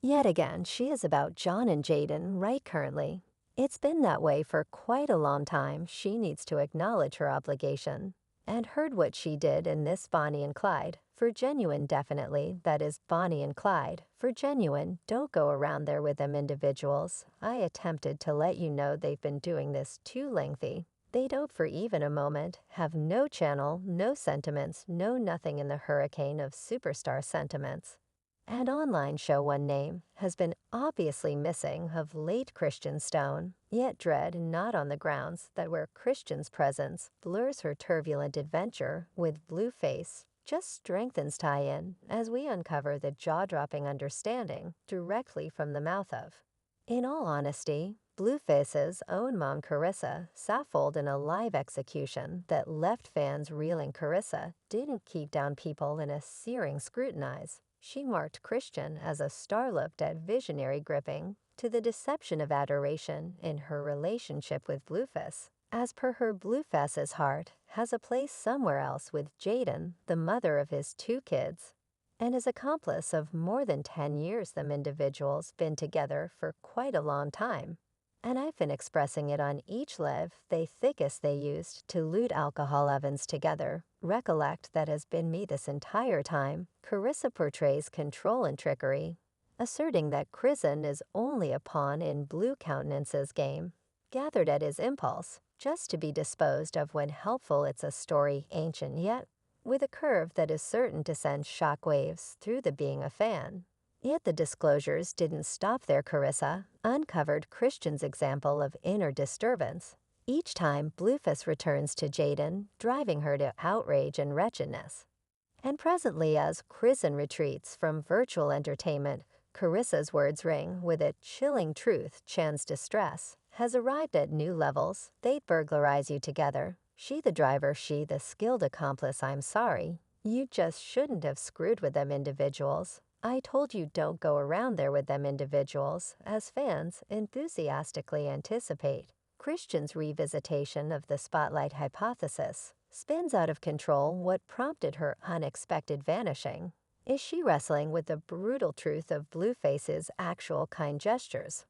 Yet again, she is about John and Jaidyn right currently. It's been that way for quite a long time. She needs to acknowledge her obligation. And heard what she did in this Bonnie and Clyde. For genuine, definitely, that is Bonnie and Clyde. For genuine, don't go around there with them individuals. I attempted to let you know they've been doing this too lengthy. They don't for even a moment, have no channel, no sentiments, no nothing in the hurricane of superstar sentiments. And online show one name has been obviously missing of late Christian Stone, yet dread not on the grounds that where Christian's presence blurs her turbulent adventure with Blueface, just strengthens tie-in as we uncover the jaw-dropping understanding directly from the mouth of. In all honesty, Blueface's own mom Carissa Saffold in a live execution that left fans reeling. Carissa didn't keep down people in a searing scrutinize. She marked Christian as a star looked at visionary gripping to the deception of adoration in her relationship with Blueface. As per her, Blueface's heart has a place somewhere else with Jaidyn, the mother of his two kids, and his accomplice of more than 10 years. Them individuals been together for quite a long time. And I've been expressing it on each live they thickest they used to loot alcohol ovens together. Recollect that has been me this entire time. Carissa portrays control and trickery, asserting that Kristen is only a pawn in Blue Countenance's game, gathered at his impulse, just to be disposed of when helpful. It's a story ancient yet with a curve that is certain to send shockwaves through the being a fan. Yet the disclosures didn't stop there. Carissa uncovered Christian's example of inner disturbance. Each time Blueface returns to Jaidyn, driving her to outrage and wretchedness. And presently as Kristen retreats from virtual entertainment, Carissa's words ring with a chilling truth. Chan's distress has arrived at new levels. They'd burglarize you together. She the driver, she the skilled accomplice. I'm sorry. You just shouldn't have screwed with them individuals. I told you don't go around there with them individuals, as fans enthusiastically anticipate. Christian's revisitation of the spotlight hypothesis spins out of control. What prompted her unexpected vanishing? Is she wrestling with the brutal truth of Blueface's actual kind gestures?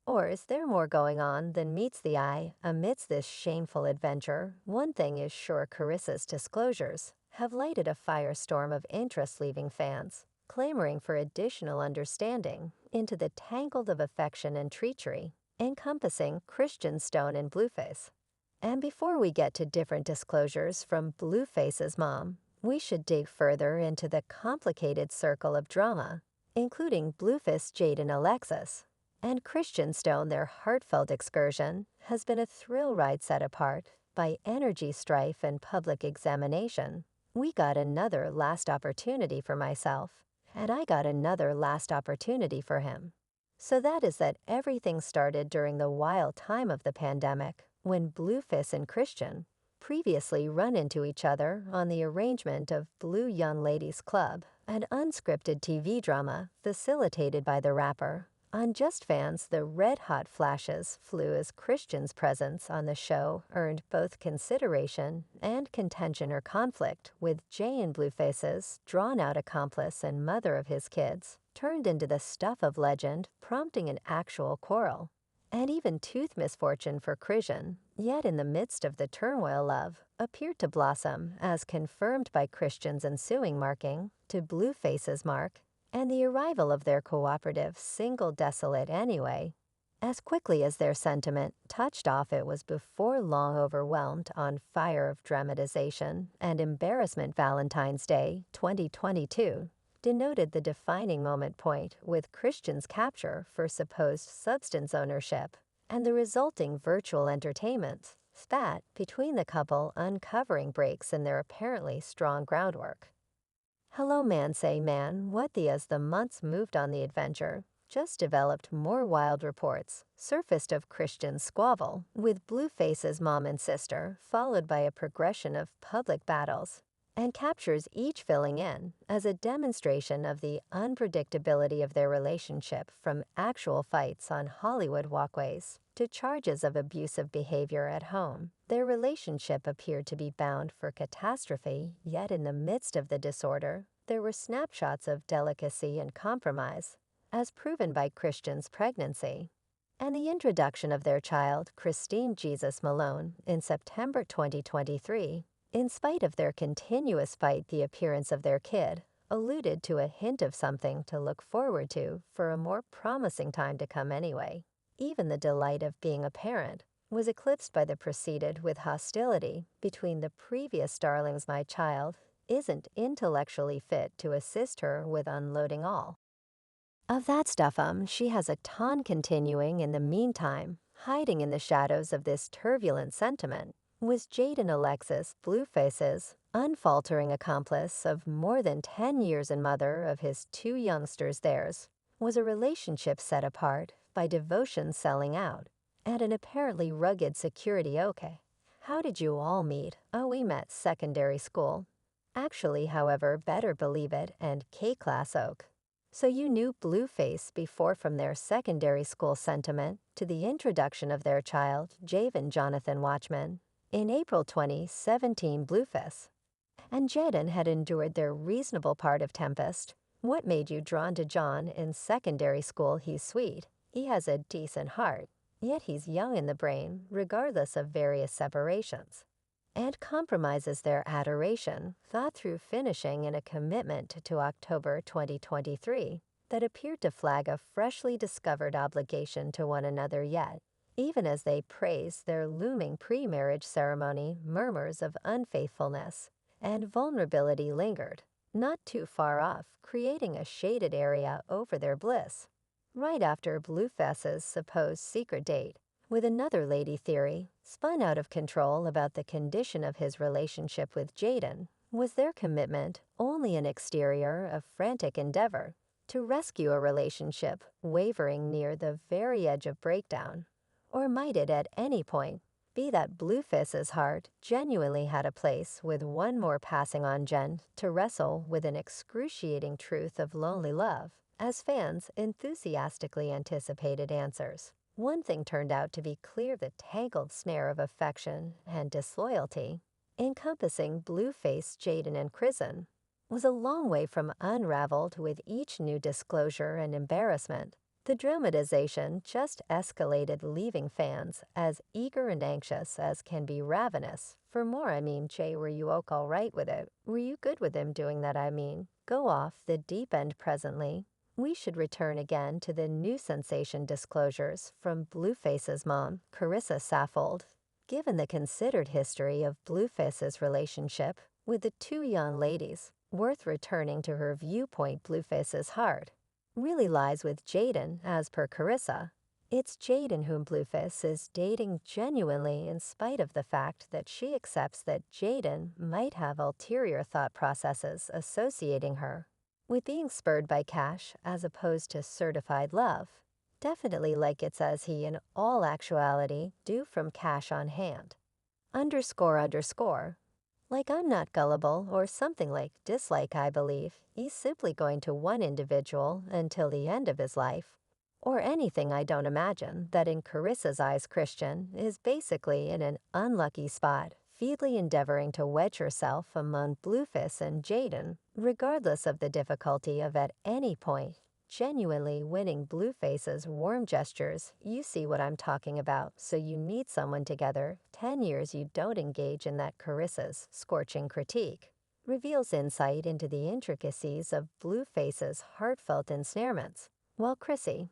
Or is there more going on than meets the eye amidst this shameful adventure? One thing is sure, Carissa's disclosures have lighted a firestorm of interest, leaving fans clamoring for additional understanding into the tangled of affection and treachery encompassing Christian Stone and Blueface. And before we get to different disclosures from Blueface's mom, we should dig further into the complicated circle of drama, including Blueface, Jaidyn Alexis, and Christian Stone. Their heartfelt excursion has been a thrill ride set apart by energy strife and public examination. We got another last opportunity for myself, and I got another last opportunity for him. So that is that everything started during the wild time of the pandemic, when Blueface and Christian previously run into each other on the arrangement of Blue Young Ladies Club, an unscripted TV drama facilitated by the rapper. On Just Fans, the red-hot flashes flew as Christian's presence on the show earned both consideration and contention or conflict, with Jay and Blueface's drawn-out accomplice and mother of his kids turned into the stuff of legend, prompting an actual quarrel. And even tooth misfortune for Christian, yet in the midst of the turmoil love appeared to blossom, as confirmed by Christian's ensuing marking to Blueface's mark, and the arrival of their cooperative single desolate anyway. As quickly as their sentiment touched off, it was before long overwhelmed on fire of dramatization and embarrassment. Valentine's Day 2022 denoted the defining moment point, with Christian's capture for supposed substance ownership and the resulting virtual entertainment spat between the couple, uncovering breaks in their apparently strong groundwork. Hello man say man, what the as the months moved on, the adventure just developed. More wild reports surfaced of Christian's squabble with Blueface's mom and sister, followed by a progression of public battles and captures, each filling in as a demonstration of the unpredictability of their relationship, from actual fights on Hollywood walkways to charges of abusive behavior at home. Their relationship appeared to be bound for catastrophe, yet in the midst of the disorder, there were snapshots of delicacy and compromise, as proven by Christian's pregnancy, and the introduction of their child, Christine Jesus Malone, in September 2023, in spite of their continuous fight, the appearance of their kid alluded to a hint of something to look forward to for a more promising time to come anyway. Even the delight of being a parent was eclipsed by the preceded with hostility between the previous darlings. My child isn't intellectually fit to assist her with unloading all of that stuff. She has a ton continuing in the meantime. Hiding in the shadows of this turbulent sentiment was Jaidyn Alexis, Blueface's unfaltering accomplice of more than 10 years and mother of his two youngsters. Theirs was a relationship set apart by devotion, selling out, and an apparently rugged security. Okay, how did you all meet? Oh, we met secondary school. Actually, however, better believe it, and K-class oak. So you knew Blueface before, from their secondary school sentiment to the introduction of their child, Javen Jonathan Watchman, in April 2017. Blueface and Jaidyn had endured their reasonable part of Tempest. What made you drawn to John in secondary school? He's sweet, he has a decent heart, yet he's young in the brain, regardless of various separations, and compromises their adoration, thought through, finishing in a commitment to October 2023 that appeared to flag a freshly discovered obligation to one another. Yet, even as they praised their looming pre-marriage ceremony, murmurs of unfaithfulness and vulnerability lingered, not too far off, creating a shaded area over their bliss. Right after Blueface's supposed secret date with another lady, theory spun out of control about the condition of his relationship with Jaidyn. Was their commitment only an exterior of frantic endeavor to rescue a relationship wavering near the very edge of breakdown? Or might it at any point be that Blueface's heart genuinely had a place with one more passing on gen to wrestle with an excruciating truth of lonely love, as fans enthusiastically anticipated answers? One thing turned out to be clear: the tangled snare of affection and disloyalty encompassing Blueface, Jaidyn, and Kristen was a long way from unraveled with each new disclosure and embarrassment. The dramatization just escalated, leaving fans as eager and anxious as can be, ravenous for more. I mean, Jay, were you all right with it? Were you good with him doing that? I mean, go off the deep end presently. We should return again to the new sensation disclosures from Blueface's mom, Carissa Saffold. Given the considered history of Blueface's relationship with the two young ladies, worth returning to her viewpoint. Blueface's heart really lies with Jaidyn, as per Carissa. It's Jaidyn whom Blueface is dating genuinely, in spite of the fact that she accepts that Jaidyn might have ulterior thought processes associating her with being spurred by cash as opposed to certified love. Definitely, like it says, he in all actuality do from cash on hand. __. Like I'm not gullible or something, like dislike. I believe he's simply going to one individual until the end of his life. Or anything. I don't imagine that in Carissa's eyes Christian is basically in an unlucky spot, feebly endeavoring to wedge herself among Blueface and Jaidyn, regardless of the difficulty of at any point genuinely winning Blueface's warm gestures. You see what I'm talking about. So you need someone together 10 years. You don't engage in that. Carissa's scorching critique reveals insight into the intricacies of Blueface's heartfelt ensnarements, while Chrissy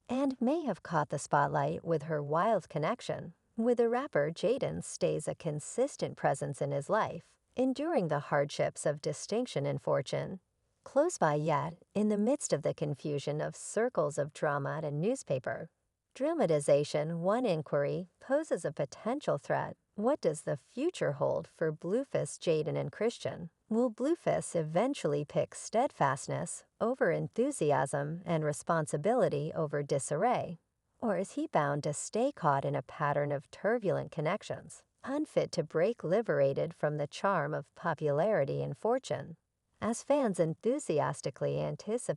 and may have caught the spotlight with her wild connection with the rapper. Jaidyn stays a consistent presence in his life, enduring the hardships of distinction and fortune. Close by, yet in the midst of the confusion of circles of drama and newspaper dramatization, one inquiry poses a potential threat. What does the future hold for Blueface, Jaidyn, and Christian? Will Blueface eventually pick steadfastness over enthusiasm and responsibility over disarray? Or is he bound to stay caught in a pattern of turbulent connections, unfit to break, liberated from the charm of popularity and fortune? As fans enthusiastically anticipate